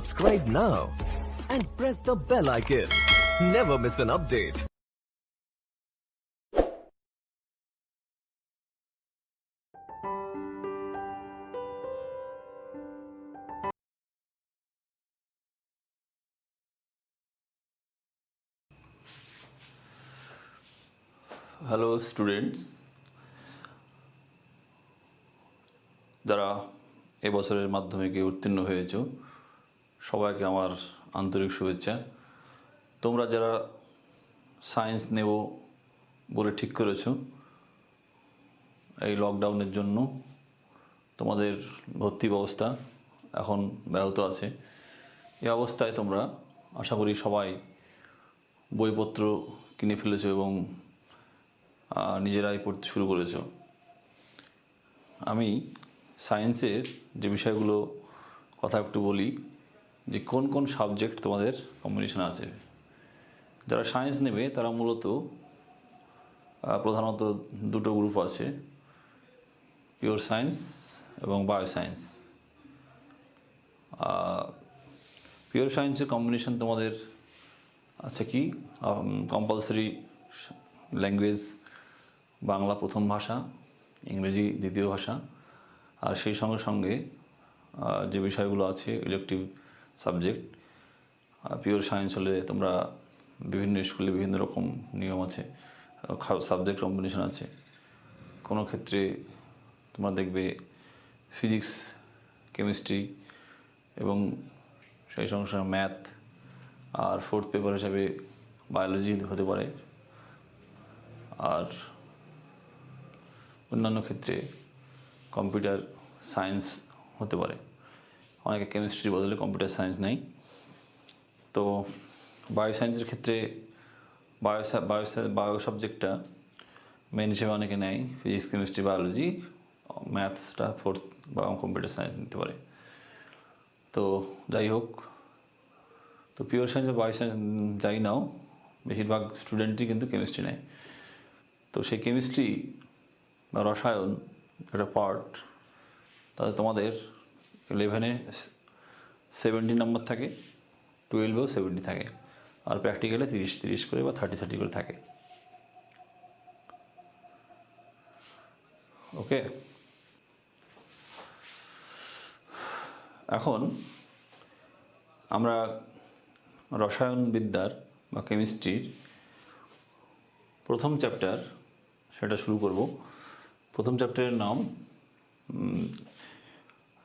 Subscribe now and press the bell icon. Never miss an update. Hello students, যারা এবছরের মাধ্যমিকে উত্তীর্ণ হয়েছ সবাইকে আমার আন্তরিক শুভেচ্ছা। তোমরা যারা সায়েন্স নেব বলে ঠিক করেছ, এই লকডাউনের জন্য তোমাদের ভর্তি ব্যবস্থা এখন ব্যাহত আছে। এই অবস্থায় তোমরা আশা করি সবাই বইপত্র কিনে ফেলেছ এবং নিজেরাই পড়তে শুরু করেছ। আমি সায়েন্সের যে বিষয়গুলো কথা একটু বলি, যে কোন কোন সাবজেক্ট তোমাদের কম্বিনেশন আছে। যারা সায়েন্স নেবে তারা মূলত প্রধানত দুটো গ্রুপ আছে, পিওর সায়েন্স এবং বায়োসায়েন্স। পিওর সায়েন্সের কম্বিনেশন তোমাদের আছে কি, কম্পালসারি ল্যাঙ্গুয়েজ বাংলা প্রথম ভাষা, ইংরেজি দ্বিতীয় ভাষা, আর সেই সঙ্গে সঙ্গে যে বিষয়গুলো আছে ইলেকটিভ সাবজেক্ট। পিওর সায়েন্স হলে তোমরা বিভিন্ন স্কুলে বিভিন্ন রকম নিয়ম আছে, সাবজেক্ট কম্বিনেশন আছে। কোনো ক্ষেত্রে তোমরা দেখবে ফিজিক্স, কেমিস্ট্রি এবং সেই সঙ্গে সঙ্গে ম্যাথ, আর ফোর্থ পেপার হিসাবে বায়োলজি হতে পারে। আর অন্যান্য ক্ষেত্রে কম্পিউটার সায়েন্স হতে পারে। অনেকে কেমিস্ট্রির বদলে কম্পিউটার সায়েন্স নেই। তো বায়োসায়েন্সের ক্ষেত্রে বায়ো সাবজেক্টটা মেন হিসেবে অনেকে নেয়, ফিজিক্স, কেমিস্ট্রি, বায়োলজি, ম্যাথসটা ফোর্থ বা কম্পিউটার সায়েন্স নিতে পারে। তো যাই হোক, তো পিওর সায়েন্স বা বায়োসায়েন্স যাই নাও, বেশিরভাগ স্টুডেন্টই কিন্তু কেমিস্ট্রি নেয়। তো সেই কেমিস্ট্রি বা রসায়ন একটা পার্ট, তাহলে তোমাদের 11-এ 70 নম্বর থাকে, 12-এও 70 থাকে, আর প্র্যাকটিক্যালে 30 করে বা 30 করে থাকে। ওকে, এখন আমরা রসায়নবিদ্যার বা কেমিস্ট্রির প্রথম চ্যাপ্টার সেটা শুরু করব। প্রথম চ্যাপ্টারের নাম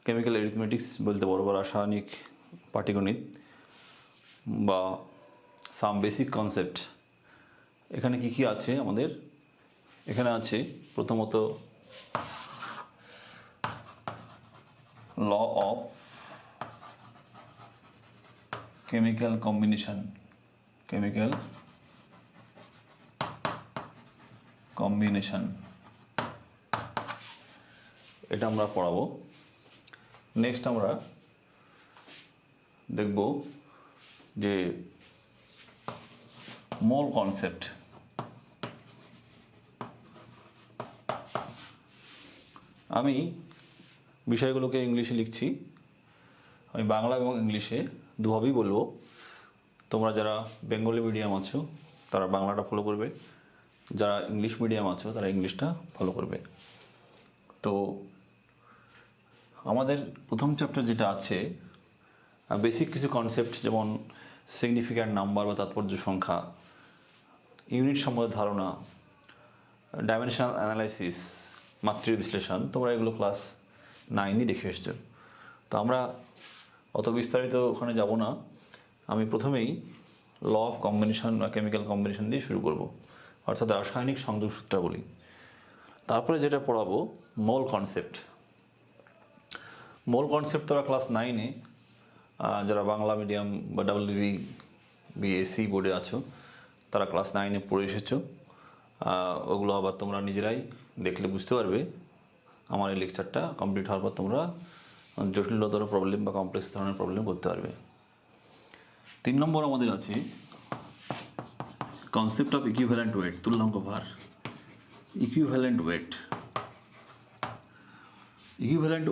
কেমিক্যাল অ্যারিথমেটিক্স বলতে পারো, বা রাসায়নিক পাটিগণিত বা সাম বেসিক কনসেপ্ট। এখানে কি কি আছে আমাদের? এখানে আছে প্রথমত ল অফ কেমিক্যাল কম্বিনেশন, এটা আমরা পড়াবো। নেক্সট আমরা দেখব যে মোল কনসেপ্ট। আমি বিষয়গুলোকে ইংলিশে লিখছি, আমি বাংলা এবং ইংলিশে দুভাবেই বলবো। তোমরা যারা বেঙ্গলি মিডিয়াম আছো তারা বাংলাটা ফলো করবে, যারা ইংলিশ মিডিয়াম আছো তারা ইংলিশটা ফলো করবে। তো আমাদের প্রথম চ্যাপ্টার যেটা আছে, বেসিক কিছু কনসেপ্ট, যেমন সিগনিফিক্যান্ট নাম্বার বা তাৎপর্য সংখ্যা, ইউনিট সম্বন্ধে ধারণা, ডাইমেনশনাল অ্যানালাইসিস, মাত্রা বিশ্লেষণ, তোমরা এগুলো ক্লাস 9-ই দেখে এসছো। তো আমরা অত বিস্তারিত ওখানে যাব না। আমি প্রথমেই ল অফ কম্বিনেশন বা কেমিক্যাল কম্বিনেশন দিয়ে শুরু করব, অর্থাৎ রাসায়নিক সংযোগ সূত্রাবলী। তারপরে যেটা পড়াবো মোল কনসেপ্ট। মোল কনসেপ্ট তোরা ক্লাস 9-এ যারা বাংলা মিডিয়াম বা WBSc বোর্ডে আছো তারা ক্লাস 9-এ পড়ে এসেছো। ওগুলো আবার তোমরা নিজেরাই দেখলে বুঝতে পারবে। আমার এই লেকচারটা কমপ্লিট হওয়ার পর তোমরা জটিলতর প্রবলেম বা কমপ্লেক্স ধরনের প্রবলেম করতে পারবে। 3 নম্বর আমাদের আছে কনসেপ্ট অফ ইকুইভ্যালেন্ট ওয়েট, তুল্যাঙ্ক ভার। ইকুইভ্যালেন্ট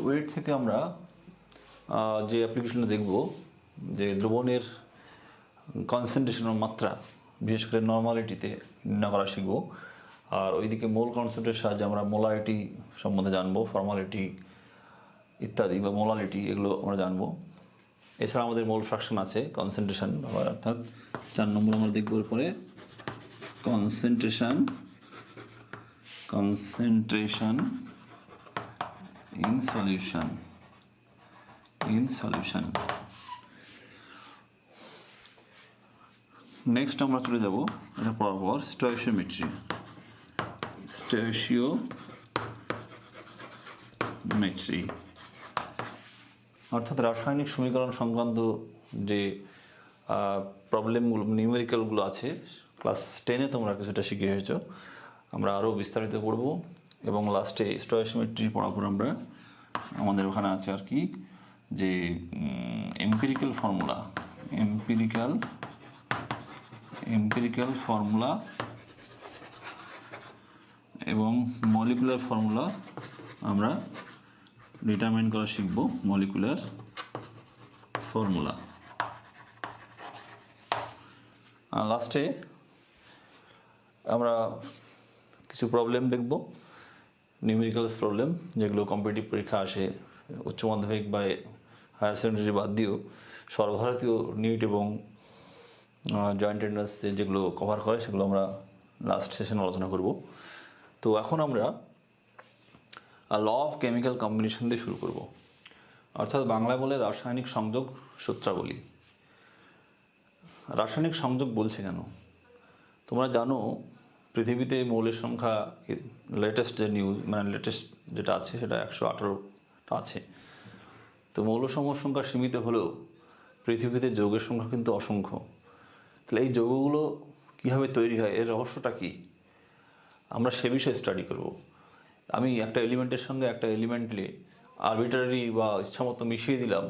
ওয়েট থেকে আমরা যে অ্যাপ্লিকেশনটা দেখব যে দ্রবণের কনসেন্ট্রেশনের মাত্রা বিশেষ করে নর্মালিটিতে নির্ণয় করা শিখব। আর ওইদিকে মোল কনসেপ্টের সাহায্যে আমরা মোলারিটি সম্বন্ধে জানবো, ফর্মালিটি ইত্যাদি বা মোলালিটি এগুলো আমরা জানবো। এছাড়া আমাদের মোল ফ্র্যাকশন আছে, কনসেন্ট্রেশন, অর্থাৎ 4 নম্বর আমরা দেখব পরে কনসেন্ট্রেশন ইন সলিউশন। নেক্সট আমরা চলে যাব এটা পড়ার পর স্টোইচিওমেট্রি, অর্থাৎ রাসায়নিক সমীকরণ সংক্রান্ত যে প্রবলেমগুলো, নিউমেরিক্যালগুলো আছে, ক্লাস 10-এ তোমরা কিছুটা শিখে এসেছো। আমরা আরও বিস্তারিত পড়ব এবং লাস্টে স্টোইচিওমেট্রি পড়ার পর আমরা আমাদের ওখানে আছে আর কি যে এম্পিরিক্যাল ফর্মুলা এবং মলিকুলার ফর্মুলা আমরা ডিটারমাইন করা শিখব। মলিকুলার ফর্মুলা আর লাস্টে আমরা কিছু প্রবলেম দেখব, নিউমেরিক্যালস প্রবলেম, যেগুলো কম্পিটিটিভ পরীক্ষা আসে উচ্চ মাধ্যমিক বা হায়ার সেকেন্ডারি বাদ দিয়েও সর্বভারতীয় নিট এবং জয়েন্ট এন্ট্রান্স যেগুলো কভার করে সেগুলো আমরা লাস্ট সেশনে আলোচনা করব। তো এখন আমরা ল অফ কেমিক্যাল কম্বিনেশন দিয়ে শুরু করব, অর্থাৎ বাংলায় বলে রাসায়নিক সংযোগ সূত্রাবলী। রাসায়নিক সংযোগ বলছে কেন? তোমরা জানো পৃথিবীতে মৌলের সংখ্যা লেটেস্ট যে নিউজ, মানে লেটেস্ট যেটা আছে সেটা 118টা আছে। তো মৌলসমূহের সংখ্যা সীমিত হলেও পৃথিবীতে যৌগের সংখ্যা কিন্তু অসংখ্য। তাহলে এই যৌগগুলো কীভাবে তৈরি হয়, এর রহস্যটা কী, আমরা সে বিষয়ে স্টাডি করব। আমি একটা এলিমেন্টের সঙ্গে একটা এলিমেন্টলি আরবিটারি বা ইচ্ছামতো মিশিয়ে দিলাম,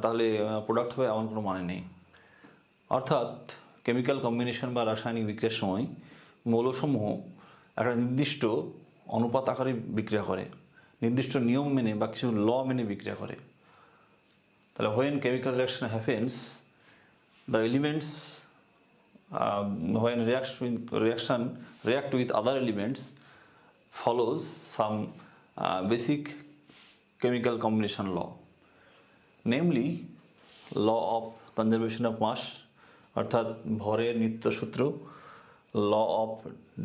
তাহলে প্রোডাক্ট হবে এমন কোনো মানে নেই। অর্থাৎ কেমিক্যাল কম্বিনেশন বা রাসায়নিক বিক্রিয়ার সময় মৌলসমূহ একটা নির্দিষ্ট অনুপাত আকারে বিক্রিয়া করে, নির্দিষ্ট নিয়ম মেনে বা কিছু ল মেনে বিক্রিয়া করে। তাহলে when chemical reaction happens, the elements when react with other elements follows some basic chemical combination law, namely law of conservation of mass অর্থাৎ ভরের নিত্য সূত্র, ল অফ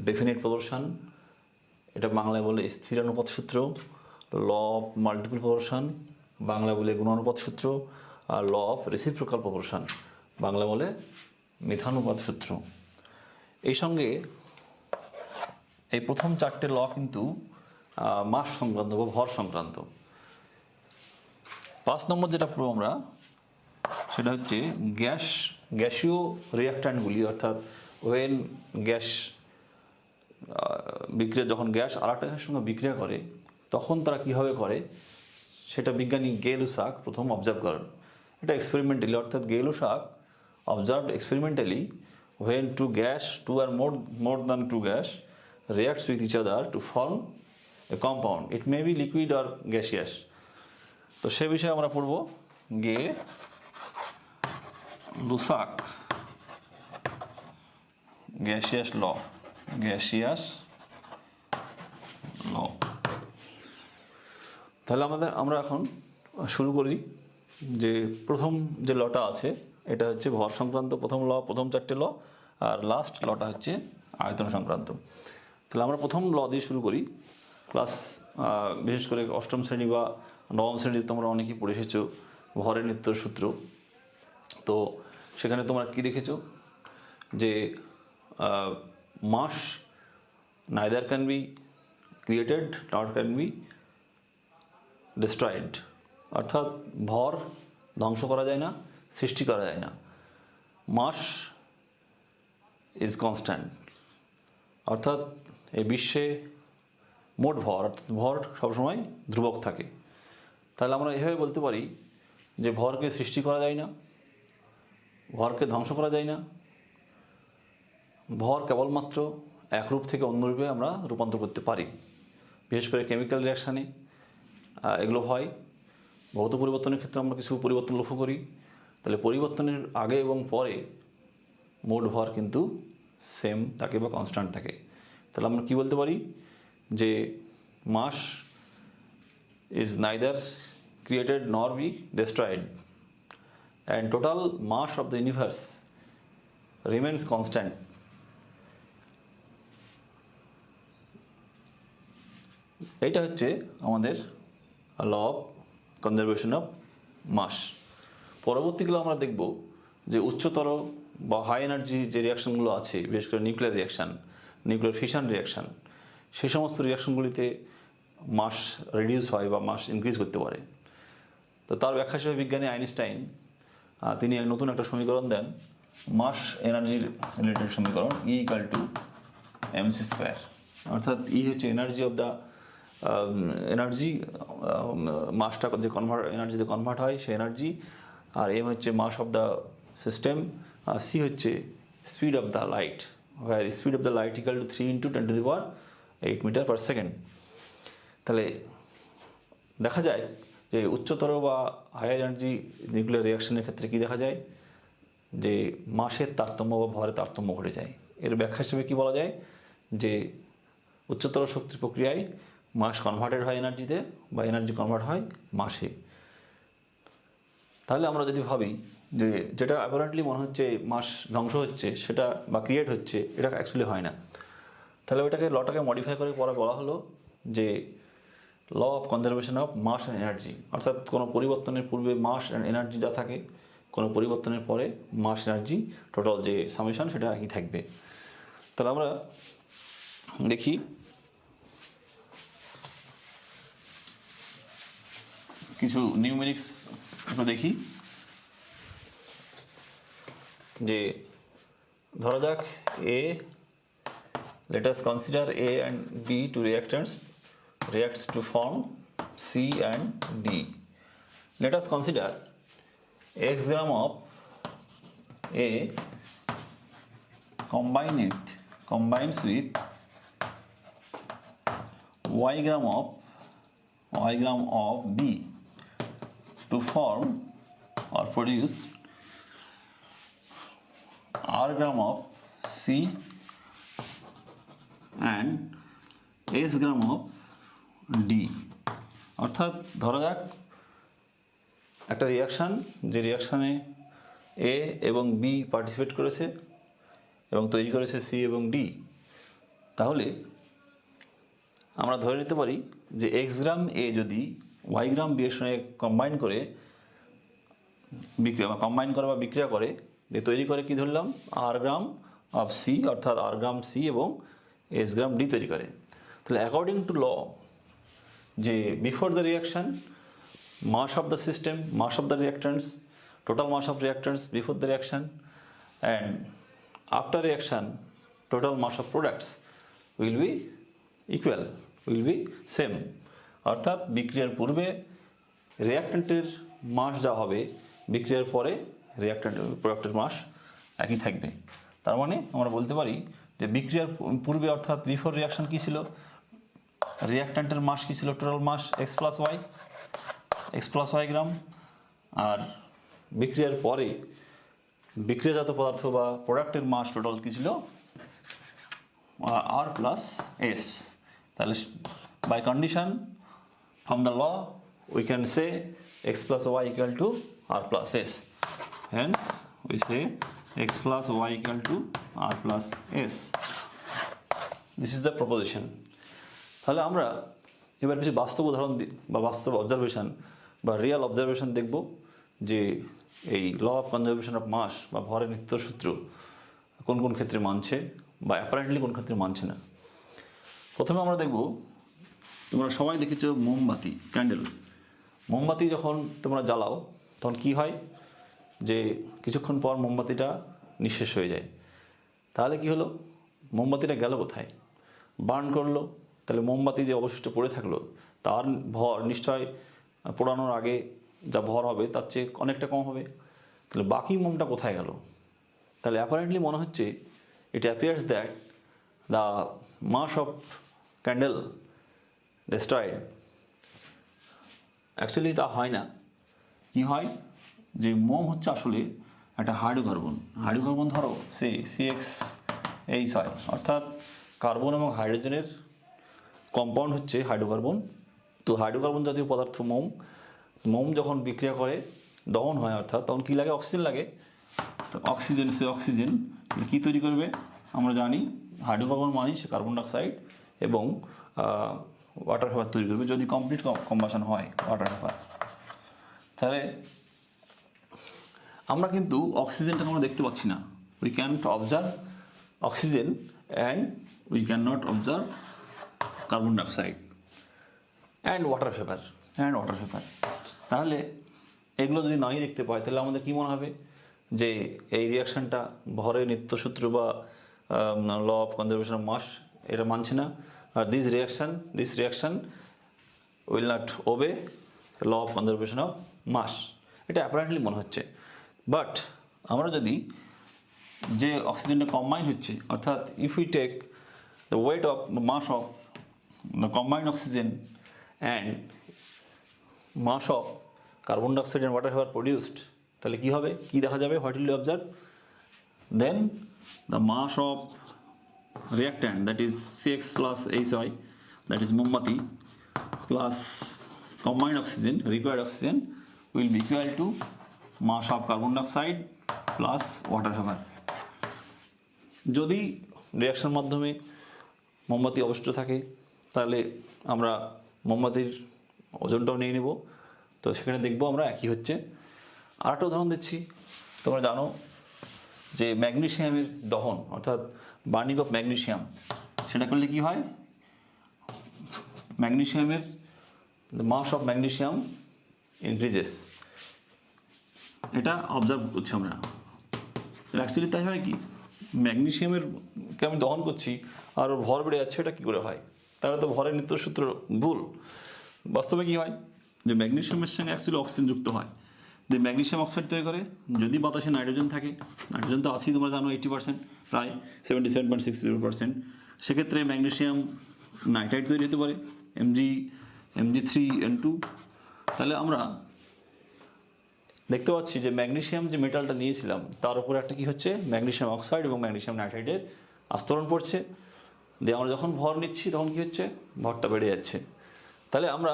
ডেফিনিট প্রপোর্শন, এটা বাংলায় বলে স্থিরানুপাত সূত্র, law of multiple proportion, Bangla বলে গুণানুপাত সূত্র, আর law of reciprocal proportion, Bangla বলে মিথানুপাত সূত্র। এই সঙ্গে এই প্রথম 4টে ল কিন্তু মাস সংক্রান্ত বা ভর সংক্রান্ত। 5 নম্বর যেটা পড়ব আমরা সেটা হচ্ছে গ্যাসীয় রিঅ্যাক্ট্যান্টগুলি, অর্থাৎ ওয়েন গ্যাস বিক্রিয়া, যখন গ্যাস আরেকটা গ্যাসের সঙ্গে বিক্রিয়া করে তখন তারা কীভাবে করে সেটা বিজ্ঞানী গেলুসাক প্রথম অবজার্ভ করেন। এটা এক্সপেরিমেন্টালি, অর্থাৎ Gay Lussac observed experimentally when two or more than two gas reacts with each other to form a compound, it may be liquid or gaseous। তো সে বিষয়ে আমরা পড়ব লুসাক গ্যাসিয়াস ল। তাহলে আমরা এখন শুরু করি যে প্রথম যে লটা আছে এটা হচ্ছে ভর সংক্রান্ত প্রথম ল, প্রথম 4টে ল, আর লাস্ট লটা হচ্ছে আয়তন সংক্রান্ত। তাহলে আমরা প্রথম ল দিয়ে শুরু করি। ক্লাস বিশেষ করে 8ম শ্রেণী বা 9ম শ্রেণীতে তোমরা অনেকেই পড়ে এসেছো ভরের নিত্য সূত্র। তো সেখানে তোমরা কি দেখেছো যে মাস neither can be created nor can be destroyed, অর্থাৎ ভর ধ্বংস করা যায় না, সৃষ্টি করা যায় না। মাস ইজ কনস্ট্যান্ট, অর্থাৎ এই বিশ্বে মোট ভর, অর্থাৎ ভর সবসময় ধ্রুবক থাকে। তাহলে আমরা এভাবে বলতে পারি যে ভরকে সৃষ্টি করা যায় না, ভরকে ধ্বংস করা যায় না, ভর কেবলমাত্র এক রূপ থেকে অন্য রূপে আমরা রূপান্তর করতে পারি। বিশেষ করে কেমিক্যাল রিয়াকশানে এগুলো হয়। ভৌত পরিবর্তনের ক্ষেত্রে আমরা কিছু পরিবর্তন লক্ষ্য করি, তাহলে পরিবর্তনের আগে এবং পরে মোট ভর কিন্তু সেম থাকে বা কনস্ট্যান্ট থাকে। তাহলে আমরা কি বলতে পারি যে মাস is neither created nor be destroyed and total mass of the universe remains constant. এইটা হচ্ছে আমাদের law of conservation of mass. পরবর্তীগুলো আমরা দেখব যে উচ্চতর বা হাই এনার্জি যে রিয়াকশানগুলো আছে, বিশেষ করে nuclear reaction, nuclear fission reaction, সেই সমস্ত রিয়াকশানগুলিতে মাস রিডিউস হয় বা মাস ইনক্রিজ করতে পারে। তো তার ব্যাখ্যা হিসেবে বিজ্ঞানী আইনস্টাইন তিনি নতুন একটা সমীকরণ দেন, মাস এনার্জির রিলেটেড সমীকরণ, E equal to MC square. অর্থাৎ ই হচ্ছে এনার্জি অফ দ্য এনার্জি, মাসটা যে এনার্জিতে কনভার্ট হয় সেই এনার্জি, আর এম হচ্ছে মাস অফ দ্য সিস্টেম, আর সি হচ্ছে speed of the light, where speed of the light equal to 3 × 10⁸ metre per second. তাহলে দেখা যায় যে উচ্চতর বা হাই এনার্জি নিউক্লিয়ার রিয়াকশনের ক্ষেত্রে কী দেখা যায়, যে মাসের তারতম্য বা ভরের তারতম্য ঘটে যায়। এর ব্যাখ্যা হিসেবে কী বলা যায়, যে উচ্চতর শক্তির প্রক্রিয়ায় মাস কনভার্টেড হয় এনার্জিতে বা এনার্জি কনভার্ট হয় মাসে। তাহলে আমরা যদি ভাবি যে যেটা অ্যাপারেন্টলি মনে হচ্ছে মাস ধ্বংস হচ্ছে সেটা বা ক্রিয়েট হচ্ছে, এটা অ্যাকচুয়ালি হয় না। তাহলে ওইটাকে লটাকে মডিফাই করে পরে বলা হলো যে law of conservation of mass and energy. অর্থাৎ কোনো পরিবর্তনের পূর্বে মাস অ্যান্ড এনার্জি যা থাকে, কোনো পরিবর্তনের পরে মাস এনার্জি টোটাল যে সামেশন সেটা একই থাকবে। তাহলে আমরা দেখি কিছু নিউমেরিক্স একটু দেখি, যে ধরা যাক এ, let us consider A and B two reacts to form C and D. Let us consider x gram of A combines with y gram of B to form or produce R gram of C and S gram of D. অর্থাৎ ধরা যাক একটা reaction, যে রিয়াকশানে এ এবং B participate করেছে এবং তৈরি করেছে সি এবং ডি। তাহলে আমরা ধরে নিতে পারি যে এক্স গ্রাম এ যদি ওয়াই গ্রাম বি এর সঙ্গে কম্বাইন করে বা বিক্রিয়া করে, যে তৈরি করে কি ধরলাম, আর গ্রাম অফ সি, অর্থাৎ আর গ্রাম সি এবং এস গ্রাম ডি তৈরি করে। তাহলে অ্যাকর্ডিং টু ল, যে before the reaction mass of the system, mass of the reactants, total mass of reactants before the reaction, and after reaction total mass of products will be equal, will be same. অর্থাৎ বিক্রিয়ার পূর্বে রিয়াক্ট্যান্টের মাস যা হবে, বিক্রিয়ার পরে প্রোডাক্টের মাস একই থাকবে। তার মানে আমরা বলতে পারি যে বিক্রিয়ার পূর্বে অর্থাৎ বিফোর রিয়াকশান কী ছিল, রিয়াক্ট্যান্টের মাস কী ছিল, total mass X plus Y gram, আর বিক্রিয়ার পরে বিক্রিয়াজাত পদার্থ বা প্রোডাক্টের মাস টোটাল কী ছিল, আর প্লাস এস। তাহলে by condition from the law we can say X plus Y equal to R plus S, hence we say x plus y equal to r plus s. This is the proposition. তাহলে আমরা এবার কিছু বাস্তব উদাহরণ বা বাস্তব observation বা real observation দেখব, যে এই law of conservation of mass বা ভরের নিত্য সূত্র কোন কোন ক্ষেত্রে মানছে বা অ্যাপারেন্টলি কোন ক্ষেত্রে মানছে না। প্রথমে আমরা দেখব, তোমরা সবাই দেখেছো মোমবাতি, ক্যান্ডেল। মোমবাতি যখন তোমরা জ্বালাও তখন কি হয়, যে কিছুক্ষণ পর মোমবাতিটা নিঃশেষ হয়ে যায়। তাহলে কি হলো, মোমবাতিটা গেল কোথায়, বার্ন করলো, তাহলে মোমবাতি যে অবশিষ্ট পড়ে থাকলো তার ভর নিশ্চয় পোড়ানোর আগে যা ভর হবে তার চেয়ে অনেকটা কম হবে। তাহলে বাকি মোমটা কোথায় গেল? তাহলে অ্যাপারেন্টলি মনে হচ্ছে it appears that the mass of candle destroyed. Actually তা হয় না। কি হয়, যে মোম হচ্ছে আসলে একটা হাইড্রোকার্বন। হাইড্রোকার্বন ধরো CH হয়, অর্থাৎ কার্বন এবং হাইড্রোজেনের কম্পাউন্ড হচ্ছে হাইড্রোকার্বন। তো হাইড্রোকার্বন জাতীয় পদার্থ মোম যখন বিক্রিয়া করে দহন হয়, অর্থাৎ তখন কী লাগে? অক্সিজেন লাগে। তো অক্সিজেন কী তৈরি করবে? আমরা জানি হাইড্রোকার্বন মানে সে কার্বন ডাইঅক্সাইড এবং ওয়াটার ভেপার তৈরি করবে যদি কমপ্লিট কম্বাশন হয় ওয়াটার ভেপার। তাহলে আমরা কিন্তু অক্সিজেনটাকে আমরা দেখতে পাচ্ছি না। We can observe oxygen and we can not observe carbon dioxide and water vapour তাহলে এগুলো যদি নাই দেখতে পাই তাহলে আমাদের কী মনে হবে যে এই রিয়াকশানটা ভরের নিত্যসূত্র বা law of conservation of mass এটা মানছে না। আর this reaction will not obey law of conservation of mass, এটা অ্যাপারেন্টলি মনে হচ্ছে। বাট আমরা যদি যে অক্সিজেনটা কম্বাইন হচ্ছে, অর্থাৎ if we take the weight of mass of the combined oxygen and mass of carbon dioxide and water vapour produced, তাহলে কী হবে? কী দেখা যাবে? What will you observe? Then the mass of reactant, that is CX plus HY, that is mombati, plus combined oxygen, required oxygen will be equal to mass of carbon dioxide plus water vapor. যদি reaction মাধ্যমে মোমবাতি অবশিষ্ট থাকে তাহলে আমরা মোমবাতির ওজনটাও নিয়ে নেব। তো সেখানে দেখব আমরা একই হচ্ছে। আর একটা উদাহরণ দিচ্ছি, তোমরা জানো যে ম্যাগনেসিয়ামের দহন অর্থাৎ বার্নিং অফ ম্যাগনেসিয়াম, সেটা করলে কি হয়? ম্যাগনেসিয়ামের মাস অফ ম্যাগনেসিয়াম ইনক্রিজেস, এটা অবজার্ভ করছি আমরা। অ্যাকচুয়ালি তাই হয় কি? ম্যাগনেসিয়ামেরকে আমি দহন করছি আর ওর ভর বেড়ে যাচ্ছে, এটা কী করে হয়? তাহলে তো ভরের নিত্যসূত্র ভুল। বাস্তবে কী হয় যে ম্যাগনেসিয়ামের সঙ্গে অ্যাকচুয়ালি অক্সিজেন যুক্ত হয়, যে ম্যাগনেসিয়াম অক্সাইড তৈরি করে। যদি বাতাসে নাইট্রোজেন থাকে, নাইট্রোজেন তো আছেই, তোমরা জানো 80%, প্রায় 77.60%, সেক্ষেত্রে ম্যাগনেসিয়াম নাইট্রাইট তৈরি হতে পারে Mg3N2। তাহলে আমরা দেখতে পাচ্ছি যে ম্যাগনেসিয়াম যে মেটালটা নিয়েছিলাম তার উপরে একটা কী হচ্ছে? ম্যাগনেসিয়াম অক্সাইড এবং ম্যাগনেসিয়াম নাইট্রাইটের আস্তরণ পড়ছে। দিয়ে আমরা যখন ভর নিচ্ছি তখন কী হচ্ছে? ভরটা বেড়ে যাচ্ছে। তাহলে আমরা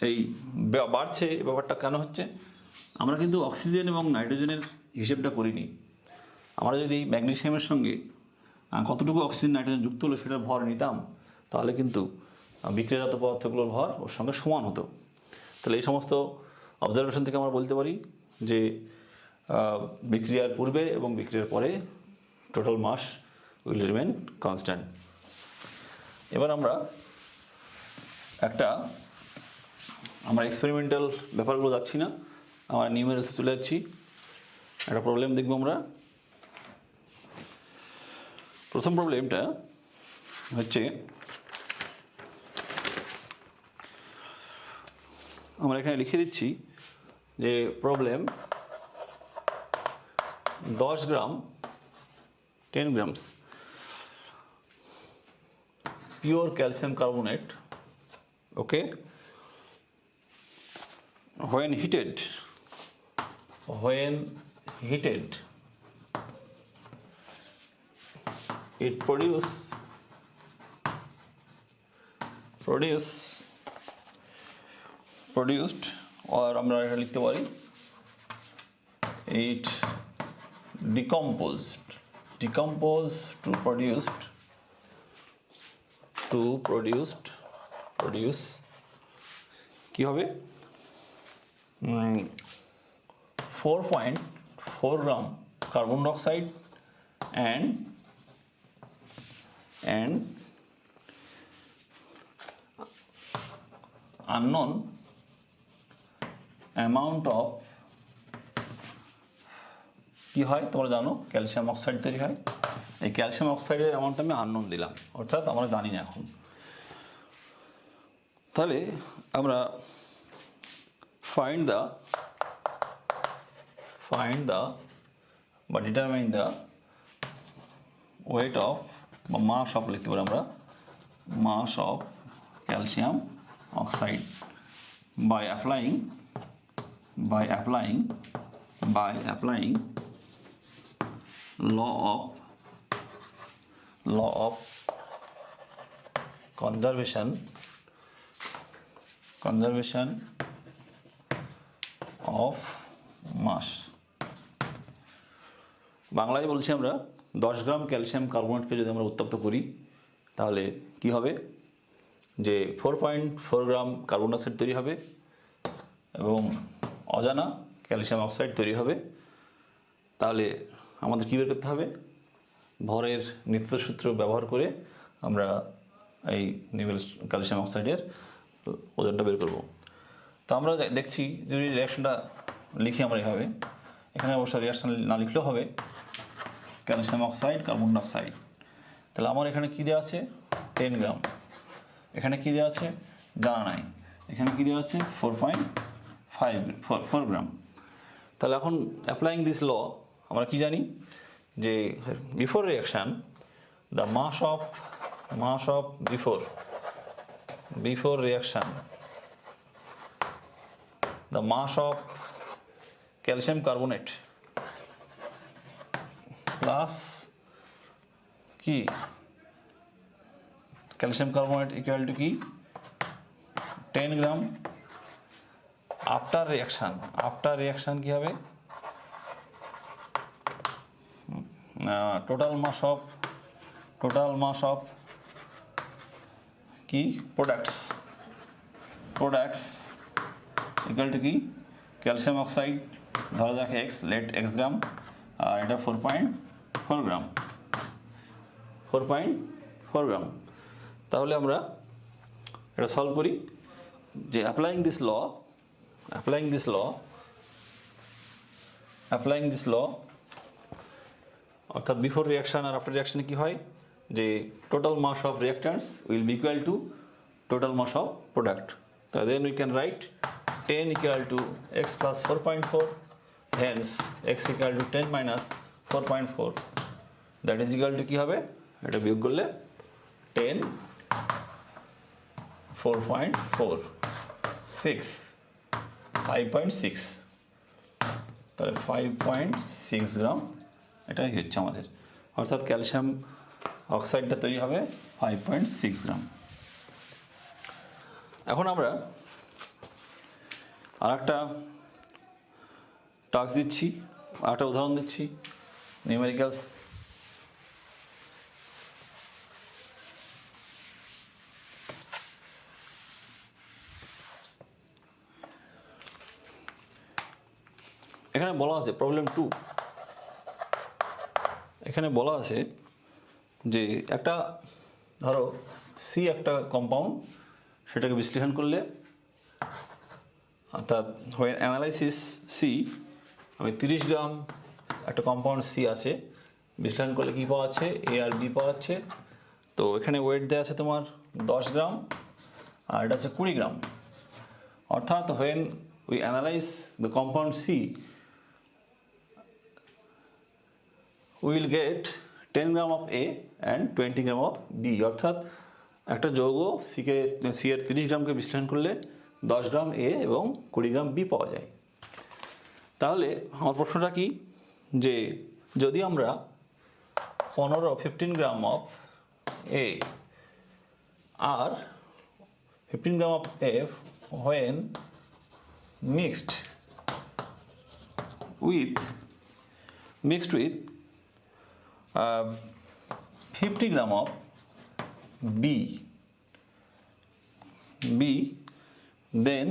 এই বাড়ছে, এই ব্যাপারটা কেন হচ্ছে? আমরা কিন্তু অক্সিজেন এবং নাইট্রোজেনের হিসেবটা করিনি। আমরা যদি ম্যাগনেসিয়ামের সঙ্গে কতটুকু অক্সিজেন নাইট্রোজেন যুক্ত হলো সেটার ভর নিতাম, তাহলে কিন্তু বিক্রিয়াজাত পদার্থগুলোর ভর ওর সঙ্গে সমান হতো। তাহলে এই সমস্ত অবজারভেশন থেকে আমরা বলতে পারি যে বিক্রিয়ার পূর্বে এবং বিক্রিয়ার পরে total mass will remain constant. এবার আমরা এক্সপেরিমেন্টাল ব্যাপারগুলো যাচ্ছি না, আমরা নিউমেরিক্যালস চলে যাচ্ছি। একটা প্রবলেম দেখব আমরা। প্রথম প্রবলেমটা হচ্ছে, আমরা এখানে লিখে দিচ্ছি যে problem 10 gram 10 grams pure calcium carbonate, okay, when heated it produced or আমরা এটা লিখতে পারি it decomposed to produce কি হবে? 4.4 gram carbon dioxide and unknown amount of কি হয় তোমরা জানো ক্যালসিয়াম অক্সাইড তৈরি হয়। এই ক্যালসিয়াম অক্সাইডের অ্যামাউন্ট আমি আননোন দিলাম, অর্থাৎ আমরা জানি না এখন। তাহলে আমরা find the বা determine the weight of বা mass of লিখতে পারি আমরা mass of calcium oxide by applying by applying law of conservation of mass। বাংলায় বলছি আমরা 10 গ্রাম ক্যালসিয়াম কার্বনেটকে যদি আমরা উত্তপ্ত করি তাহলে কি হবে, যে 4.4 গ্রাম কার্বন ডাইঅক্সাইড তৈরি হবে এবং অজানা ক্যালসিয়াম অক্সাইড তৈরি হবে। তাহলে আমাদের কী বের করতে হবে, ভরের নিত্য সূত্র ব্যবহার করে আমরা এই নিমেল ক্যালসিয়াম অক্সাইডের ওজনটা বের করব। তো আমরা দেখছি যদি রিয়াকশনটা লিখি আমরা এভাবে, এখানে অবশ্য রিয়াকশন না লিখলেও হবে, ক্যালসিয়াম অক্সাইড কার্বন ডাইঅক্সাইড। তাহলে আমার এখানে কী দেওয়া আছে 10 গ্রাম, এখানে কী দেওয়া আছে জানা নাই, এখানে কী দেওয়া আছে 4.4 গ্রাম। তাহলে এখন অ্যাপ্লাইং দিস ল আমরা কি জানি যে before reaction the mass of before reaction the mass of calcium carbonate plus কি ক্যালসিয়াম কার্বনেট ইকুয়াল টু কি 10 গ্রাম। আফটার রিয়াকশান কি হবে, টোটাল মাস অফ কি প্রোডাক্টস ইকুয়াল টু কি ক্যালসিয়াম অক্সাইড ধরা যাক x, লেট x গ্রাম, আর এটা 4.4 গ্রাম। তাহলে আমরা এটা সলভ করি যে অ্যাপ্লাইং দিস ল অর্থাৎ বিফোর রিয়াকশান আর আফটার রিয়াকশানে কী হয় যে total mass of reactants will be equal to total mass of product. তো then we can write 10 equal to x plus 4.4, hence x equal to 10 minus 4.4, that is equal to কি হবে, এটা বিয়োগ করলে 10 4.4 6 5.6, তাহলে 5.6 গ্রাম এটাই হচ্ছে আমাদের, অর্থাৎ ক্যালসিয়াম অক্সাইডটা তৈরি হবে 5.6 গ্রাম। এখন আমরা আর একটা টাস্ক দিচ্ছি, আরেকটা উদাহরণ দিচ্ছি নিউমেরিক্যালস। এখানে বলা আছে প্রবলেম 2, এখানে বলা আছে যে একটা ধরো সি একটা কম্পাউন্ড, সেটাকে বিশ্লেষণ করলে অর্থাৎ when analysis C আমি 30 গ্রাম একটা কম্পাউন্ড সি আছে, বিশ্লেষণ করলে কী পাওয়া যাচ্ছে এ আর বি পাওয়া যাচ্ছে। তো এখানে ওয়েট দেওয়া আছে তোমার 10 গ্রাম আর এটা আছে 20 গ্রাম, অর্থাৎ when we analyze the compound C we will get 10 gram of A and 20 gram of B, অর্থাৎ একটা যৌগ সি এর 30 গ্রামকে বিশ্লেষণ করলে 10 গ্রাম এ এবং 20 গ্রাম বি পাওয়া যায়। তাহলে আমার প্রশ্নটা কি যে যদি আমরা 15 গ্রাম অফ এ আর 15 gram of F when mixed with 50 gram of B then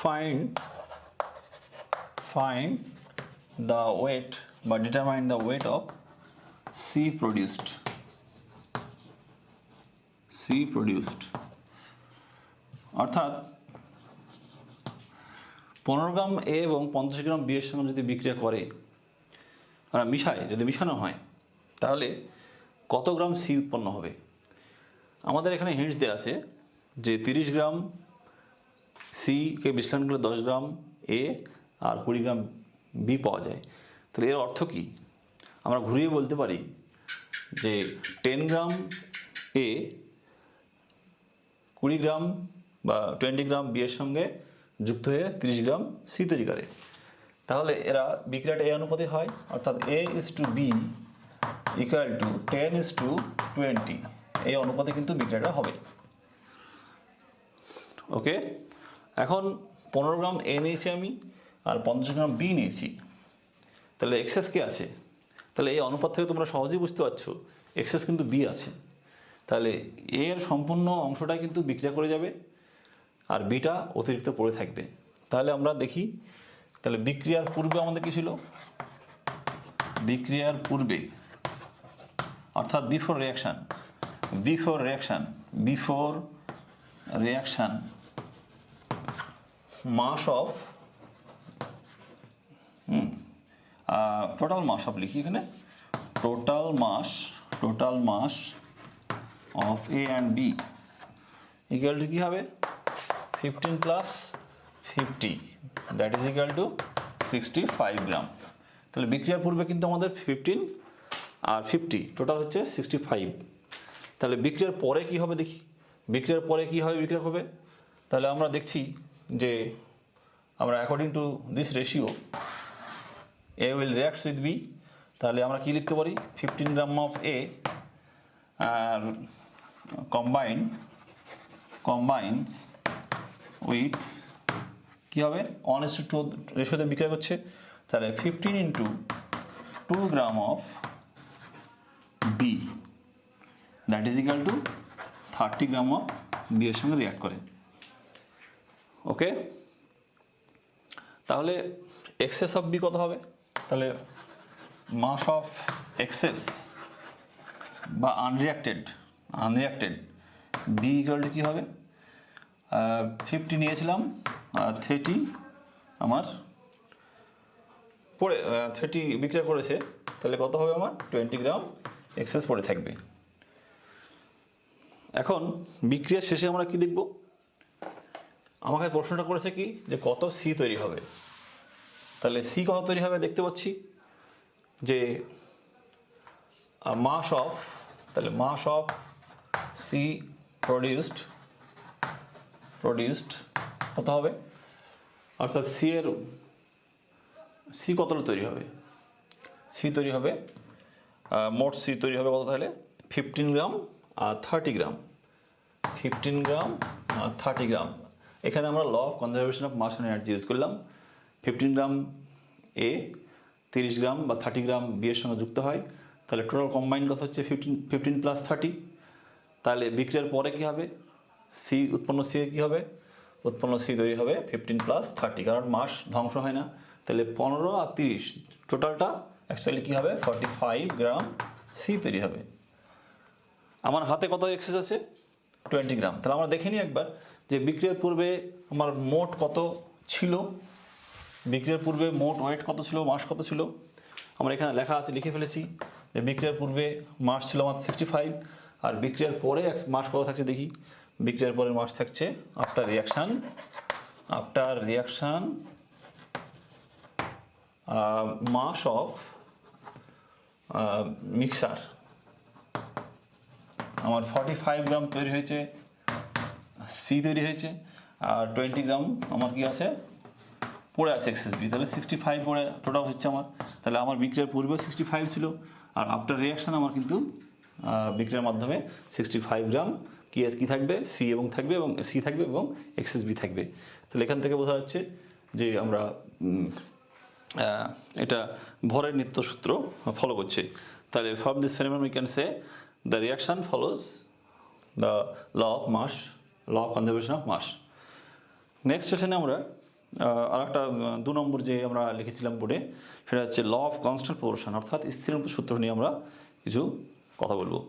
find the weight বা determine the weight of C produced অর্থাৎ 15 গ্রাম এ এবং 50 গ্রাম বি এর সঙ্গে যদি বিক্রিয়া করে আর যদি মিশানো হয় তাহলে কত গ্রাম সি উৎপন্ন হবে। আমাদের এখানে হিন্টস দেওয়া আছে যে 30 গ্রাম সিকে বিশ্লেষণ করলে 10 গ্রাম এ আর 20 গ্রাম বি পাওয়া যায়। তাহলে এর অর্থ কি, আমরা ঘুরিয়ে বলতে পারি যে 10 গ্রাম এ 20 গ্রাম বা 20 গ্রাম বি এর সঙ্গে যুক্ত হয়ে 30 গ্রাম সি তৈরি করে, তাহলে এরা বিক্রিয়াটা এই অনুপাতে হয়, অর্থাৎ A/B ইকুয়াল টু 10:20 এই অনুপাতে কিন্তু বিক্রিয়াটা হবে। ওকে, এখন 15 গ্রাম এ নিয়েছি আমি আর 50 গ্রাম বি নিয়েছি, তাহলে এক্সেস কে আছে? তাহলে এই অনুপাত থেকে তোমরা সহজেই বুঝতে পারছো এক্সেস কিন্তু বি আছে, তাহলে এ এর সম্পূর্ণ অংশটা কিন্তু বিক্রিয়া করে যাবে আর বিটা অতিরিক্ত পড়ে থাকবে। তাহলে আমরা দেখি, তাহলে বিক্রিয়ার পূর্বে আমাদের কি ছিল? বিক্রিয়ার পূর্বে অর্থাৎ before reaction mass of total mass of লিখি এখানে, total mass of A and B equal to কী হবে? 15 plus 50 that is equal to 65 gram. তাহলে বিক্রিয়ার পূর্বে কিন্তু আমাদের 15 আর 50 টোটাল হচ্ছে 65। তাহলে বিক্রিয়ার পরে কি হবে দেখি, বিক্রিয়ার পরে কি হবে বিক্রিয়া হবে? তাহলে আমরা দেখছি যে আমরা according to this ratio A will reacts with B, তাহলে আমরা কি লিখতে পারি? 15 গ্রাম অফ এ আর কম্বাইন্স উইথ কী হবে? 1:2 রেশিওতে বিক্রিয়া করছে, তাহলে 15 into 2 gram of B that is equal to 30 gram of B এর সঙ্গে রিয়াক্ট করে। ওকে, তাহলে এক্সেস অফ বি কত হবে? তাহলে মাস অফ এক্সেস বা আনরিয়াক্টেড বি ইকুয়াল টু কী হবে? 50 নিয়েছিলাম, 30 আমার পড়ে 30 বিক্রিয়া করেছে, তাহলে কত হবে আমার? 20 গ্রাম এক্সেস পড়ে থাকবে। এখন বিক্রিয়ার শেষে আমরা কি দেখব? আমাকে প্রশ্নটা করেছে কি যে কত সি তৈরি হবে, তাহলে সি কত তৈরি হবে দেখতে পাচ্ছি যে মাস অফ সি প্রডিউসড কত হবে? অর্থাৎ সি কতটা তৈরি হবে? সি তৈরি হবে মোট সি তৈরি হবে কত? তাহলে 15 গ্রাম আর 30 গ্রাম 15 গ্রাম আর 30 গ্রাম। এখানে আমরা law of conservation of mass and energy use করলাম। 15 গ্রাম এ 30 গ্রাম বা 30 গ্রাম বি এর সঙ্গে যুক্ত হয়, তাহলে টোটাল কম্বাইন্ড কত হচ্ছে? 15 প্লাস 30। তাহলে বিক্রিয়ার পরে কী হবে? সি উৎপন্ন সি কী হবে? উৎপন্ন সি তৈরি হবে 15 প্লাস 30, কারণ মাস ধ্বংস হয় না। তাহলে 15 আর 30 টোটালটা অ্যাকচুয়ালি কী হবে? 45 গ্রাম সি তৈরি হবে। আমার হাতে কত এক্সেস আছে? 20 গ্রাম। তাহলে আমরা দেখে নিই একবার যে বিক্রিয়ার পূর্বে আমার মোট কত ছিল, বিক্রিয়ার পূর্বে মোট ওয়েট কত ছিল, মাস কত ছিল। আমরা এখানে লেখা আছে, লিখে ফেলেছি যে বিক্রিয়ার পূর্বে মাস ছিল আমার 65 আর বিক্রিয়ার পরে মাস কত থাকছে দেখি। বিক্রিয়ার পরে মাস থাকছে after reaction mass of mixture আমার 45 গ্রাম তৈরি হয়েছে, সি তৈরি হয়েছে, আর 20 গ্রাম আমার কি আছে? পড়ে আছে এক্সেস বি। তাহলে 65 পড়ে টোটাল হচ্ছে আমার। তাহলে আমার বিক্রিয়ার পূর্বে 65 ছিল আর আফটার রিয়াকশান আমার কিন্তু বিক্রিয়ার মাধ্যমে 65 গ্রাম কি থাকবে? সি থাকবে এবং এক্সেস বি থাকবে। তাহলে এখান থেকে বোঝা যাচ্ছে যে আমরা এটা ভরের নিত্য সূত্র ফলো করছে। তাহলে from this phenomenon we can say the reaction follows the law of conservation of mass. Next সেশনে আমরা আর একটা 2 নম্বর যে আমরা লিখেছিলাম বোর্ডে, সেটা হচ্ছে ল অফ কনস্ট্যান্ট প্রপোর্শন, অর্থাৎ স্থির সূত্র নিয়ে আমরা কিছু কথা বলবো।